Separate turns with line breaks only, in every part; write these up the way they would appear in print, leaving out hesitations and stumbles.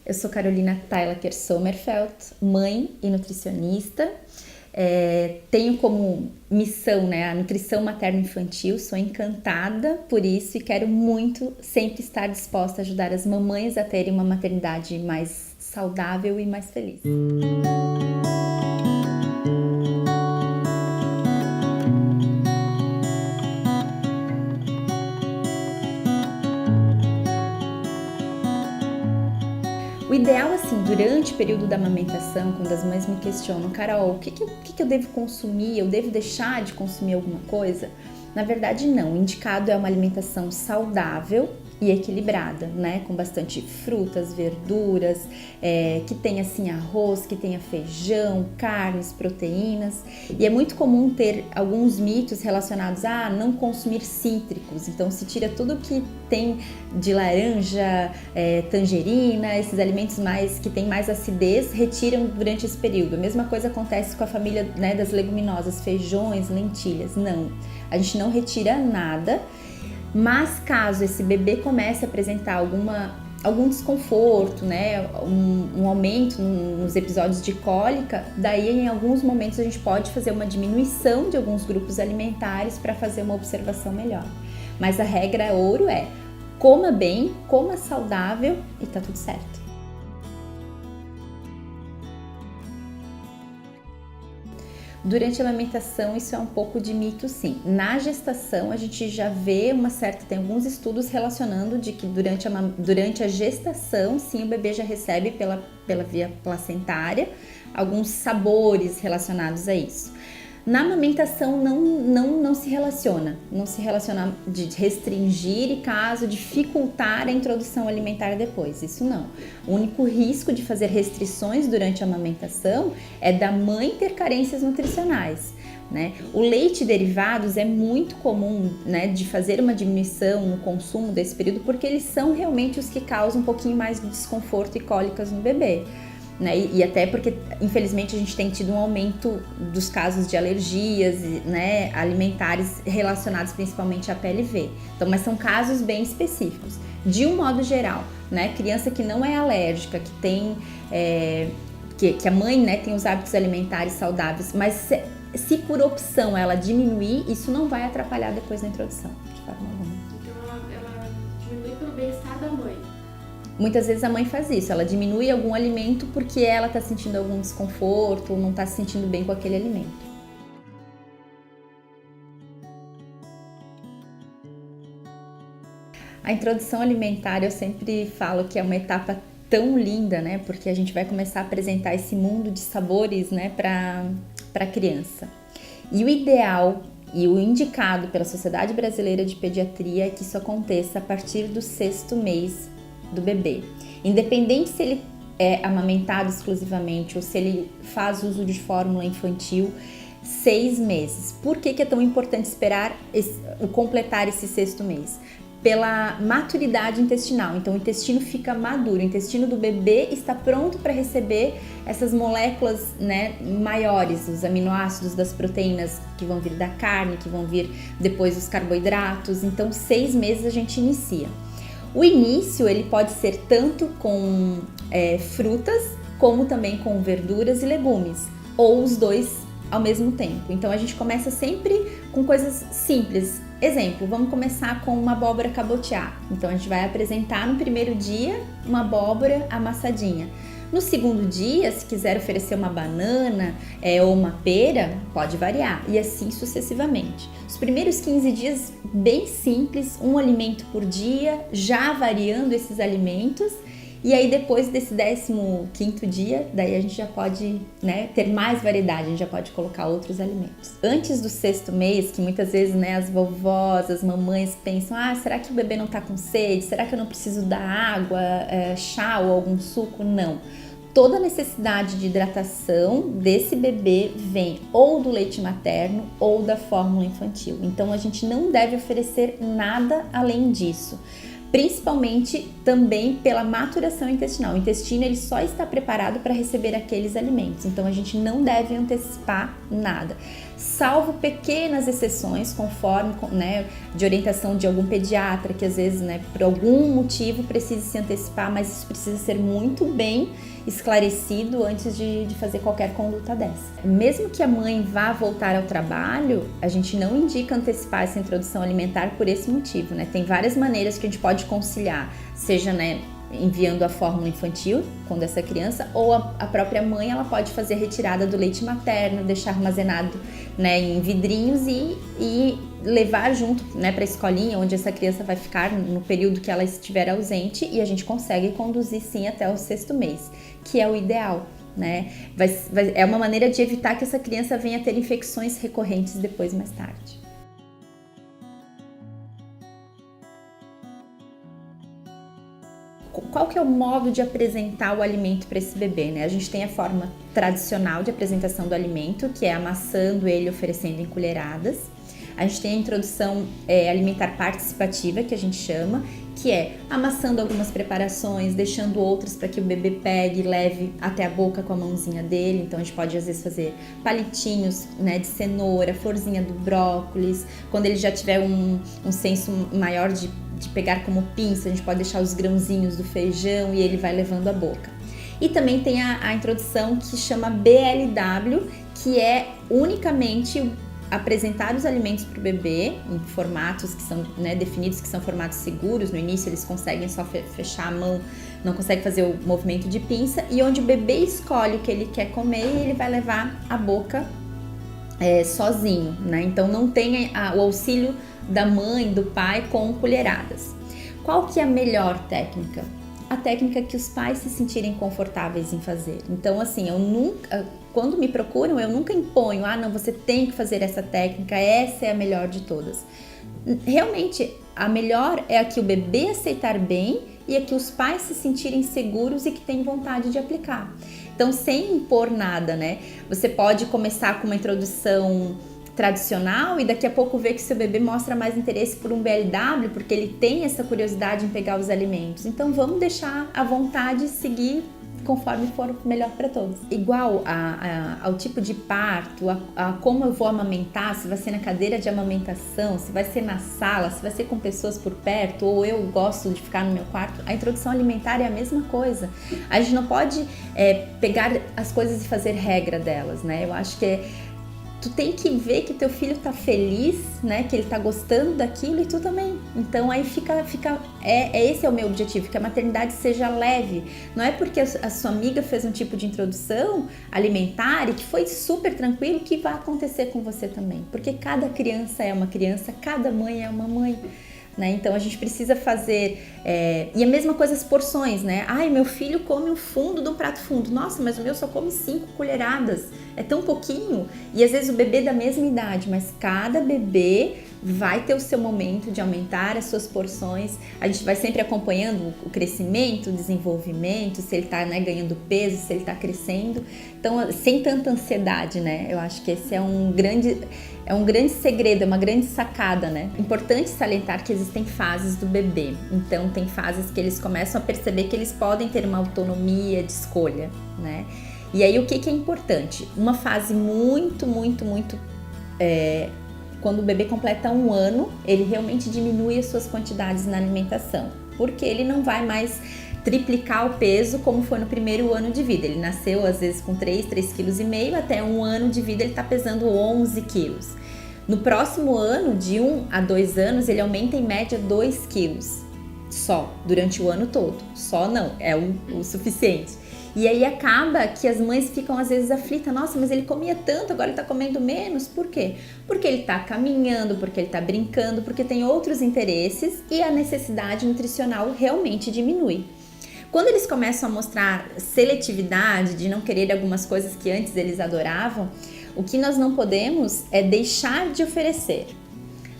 Eu sou Carolina Teilacher Sommerfeld, mãe e nutricionista. Tenho como missão, a nutrição materno-infantil, sou encantada por isso e quero muito sempre estar disposta a ajudar as mamães a terem uma maternidade mais saudável e mais feliz. O ideal, assim, durante o período da amamentação, quando as mães me questionam, Carol, o que eu devo consumir? Eu devo deixar de consumir alguma coisa? Na verdade, não. O indicado é uma alimentação saudável e equilibrada, com bastante frutas, verduras, que tenha assim arroz, que tenha feijão, carnes, proteínas. E é muito comum ter alguns mitos relacionados a não consumir cítricos. Então se tira tudo que tem de laranja, tangerina, esses alimentos que têm mais acidez, retiram durante esse período. A mesma coisa acontece com a família das leguminosas, feijões, lentilhas. Não, a gente não retira nada. Mas caso esse bebê comece a apresentar algum desconforto, um aumento nos episódios de cólica, daí em alguns momentos a gente pode fazer uma diminuição de alguns grupos alimentares para fazer uma observação melhor. Mas a regra ouro é: coma bem, coma saudável e tá tudo certo. Durante a amamentação, isso é um pouco de mito, sim. Na gestação, a gente já vê tem alguns estudos relacionando de que durante a gestação, sim, o bebê já recebe pela via placentária alguns sabores relacionados a isso. Na amamentação não se relaciona de restringir e caso dificultar a introdução alimentar depois, isso não. O único risco de fazer restrições durante a amamentação é da mãe ter carências nutricionais. O leite e derivados é muito comum de fazer uma diminuição no consumo desse período porque eles são realmente os que causam um pouquinho mais de desconforto e cólicas no bebê. E até porque, infelizmente, a gente tem tido um aumento dos casos de alergias alimentares relacionados principalmente à PLV. Então, mas são casos bem específicos. De um modo geral, criança que não é alérgica, que tem que a mãe tem os hábitos alimentares saudáveis, mas se por opção ela diminuir, isso não vai atrapalhar depois na introdução, de forma alguma.
Então ela diminui pelo bem-estar da mãe.
Muitas vezes a mãe faz isso, ela diminui algum alimento porque ela está sentindo algum desconforto ou não está se sentindo bem com aquele alimento. A introdução alimentar eu sempre falo que é uma etapa tão linda, porque a gente vai começar a apresentar esse mundo de sabores, para a criança. E o ideal e o indicado pela Sociedade Brasileira de Pediatria é que isso aconteça a partir do 6º mês do bebê. Independente se ele é amamentado exclusivamente ou se ele faz uso de fórmula infantil, 6 meses. Por que é tão importante esperar completar esse 6º mês? Pela maturidade intestinal. Então o intestino fica maduro, o intestino do bebê está pronto para receber essas moléculas maiores, os aminoácidos das proteínas que vão vir da carne, que vão vir depois os carboidratos. Então 6 meses a gente inicia. O início ele pode ser tanto com frutas como também com verduras e legumes, ou os dois ao mesmo tempo. Então a gente começa sempre com coisas simples. Exemplo, vamos começar com uma abóbora cabotiá. Então a gente vai apresentar no primeiro dia uma abóbora amassadinha. No segundo dia, se quiser oferecer uma banana ou uma pera, pode variar e assim sucessivamente. Os primeiros 15 dias, bem simples, um alimento por dia, já variando esses alimentos. E aí depois desse 15º dia, daí a gente já pode ter mais variedade, a gente já pode colocar outros alimentos. Antes do 6º mês, que muitas vezes as vovós, as mamães pensam, será que o bebê não tá com sede? Será que eu não preciso dar água, chá ou algum suco? Não. Toda a necessidade de hidratação desse bebê vem ou do leite materno ou da fórmula infantil. Então a gente não deve oferecer nada além disso. principalmente também pela maturação intestinal. O intestino ele só está preparado para receber aqueles alimentos, então a gente não deve antecipar nada, salvo pequenas exceções, conforme, né, de orientação de algum pediatra, que às vezes, né, por algum motivo precisa se antecipar, mas isso precisa ser muito bem esclarecido antes de fazer qualquer conduta dessa. Mesmo que a mãe vá voltar ao trabalho, a gente não indica antecipar essa introdução alimentar por esse motivo, né? Tem várias maneiras que a gente pode conciliar, seja, né, enviando a fórmula infantil quando essa criança, ou a própria mãe, ela pode fazer a retirada do leite materno, deixar armazenado, né, em vidrinhos e levar junto, né, para a escolinha onde essa criança vai ficar no período que ela estiver ausente, e a gente consegue conduzir sim até o 6º mês, que é o ideal, né? É uma maneira de evitar que essa criança venha a ter infecções recorrentes depois, mais tarde. Qual que é o modo de apresentar o alimento para esse bebê, né? A gente tem a forma tradicional de apresentação do alimento, que é amassando ele, oferecendo em colheradas. A gente tem a introdução alimentar participativa, que a gente chama, que é amassando algumas preparações, deixando outras para que o bebê pegue e leve até a boca com a mãozinha dele. Então a gente pode às vezes fazer palitinhos, né, de cenoura, florzinha do brócolis. Quando ele já tiver um senso maior de pegar como pinça, a gente pode deixar os grãozinhos do feijão e ele vai levando a boca. E também tem a introdução que chama BLW, que é unicamente apresentar os alimentos para o bebê em formatos que são, né, definidos, que são formatos seguros. No início eles conseguem só fechar a mão, não conseguem fazer o movimento de pinça, e onde o bebê escolhe o que ele quer comer e ele vai levar à boca sozinho, né? Então não tem o auxílio da mãe, do pai com colheradas. Qual que é a melhor técnica? A técnica que os pais se sentirem confortáveis em fazer. Então, assim, quando me procuram, eu nunca imponho, não, você tem que fazer essa técnica, essa é a melhor de todas. Realmente, a melhor é a que o bebê aceitar bem e a que os pais se sentirem seguros e que têm vontade de aplicar. Então, sem impor nada, né? Você pode começar com uma introdução tradicional e daqui a pouco ver que seu bebê mostra mais interesse por um BLW, porque ele tem essa curiosidade em pegar os alimentos. Então vamos deixar à vontade seguir conforme for melhor para todos. Igual ao tipo de parto, a como eu vou amamentar, se vai ser na cadeira de amamentação, se vai ser na sala, se vai ser com pessoas por perto, ou eu gosto de ficar no meu quarto, a introdução alimentar é a mesma coisa. A gente não pode pegar as coisas e fazer regra delas, né? Eu acho que tu tem que ver que teu filho tá feliz, né? Que ele tá gostando daquilo e tu também. Então aí esse é o meu objetivo, que a maternidade seja leve. Não é porque a sua amiga fez um tipo de introdução alimentar e que foi super tranquilo que vai acontecer com você também. Porque cada criança é uma criança, cada mãe é uma mãe. Né? Então a gente precisa fazer, e a mesma coisa as porções, né? Meu filho come o fundo de um prato fundo, nossa, mas o meu só come 5 colheradas, é tão pouquinho. E às vezes o bebê da mesma idade, mas cada bebê vai ter o seu momento de aumentar as suas porções. A gente vai sempre acompanhando o crescimento, o desenvolvimento, se ele está, né, ganhando peso, se ele está crescendo. Então, sem tanta ansiedade, né? Eu acho que esse é um grande segredo, é uma grande sacada, né? Importante salientar que existem fases do bebê. Então, tem fases que eles começam a perceber que eles podem ter uma autonomia de escolha, né? E aí, o que é importante? Uma fase muito quando o bebê completa 1 ano, ele realmente diminui as suas quantidades na alimentação, porque ele não vai mais triplicar o peso como foi no primeiro ano de vida. Ele nasceu às vezes com 3,5 kg, até 1 ano de vida ele está pesando 11 kg. No próximo ano, de 1 a 2 anos, ele aumenta em média 2 kg só, durante o ano todo. Só não, é o suficiente. E aí acaba que as mães ficam às vezes aflitas, nossa, mas ele comia tanto, agora ele tá comendo menos, por quê? Porque ele tá caminhando, porque ele tá brincando, porque tem outros interesses e a necessidade nutricional realmente diminui. Quando eles começam a mostrar seletividade, de não querer algumas coisas que antes eles adoravam, o que nós não podemos é deixar de oferecer.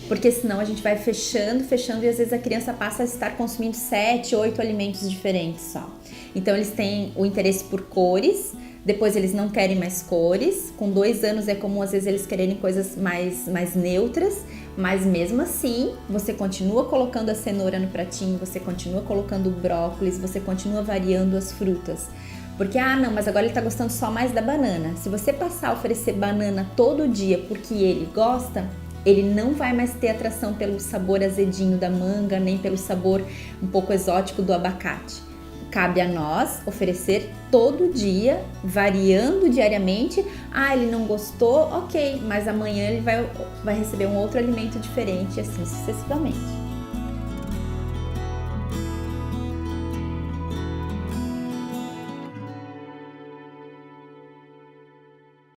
Porque senão a gente vai fechando e às vezes a criança passa a estar consumindo 7, 8 alimentos diferentes só. Então eles têm o interesse por cores, Depois eles não querem mais cores. Com 2 anos é comum às vezes eles quererem coisas mais neutras, mas mesmo assim você continua colocando a cenoura no pratinho, você continua colocando o brócolis, você continua variando as frutas. Porque, não, mas agora ele tá gostando só mais da banana. Se você passar a oferecer banana todo dia porque ele gosta, ele não vai mais ter atração pelo sabor azedinho da manga, nem pelo sabor um pouco exótico do abacate. Cabe a nós oferecer todo dia, variando diariamente. Ele não gostou, ok, mas amanhã ele vai receber um outro alimento diferente, assim sucessivamente.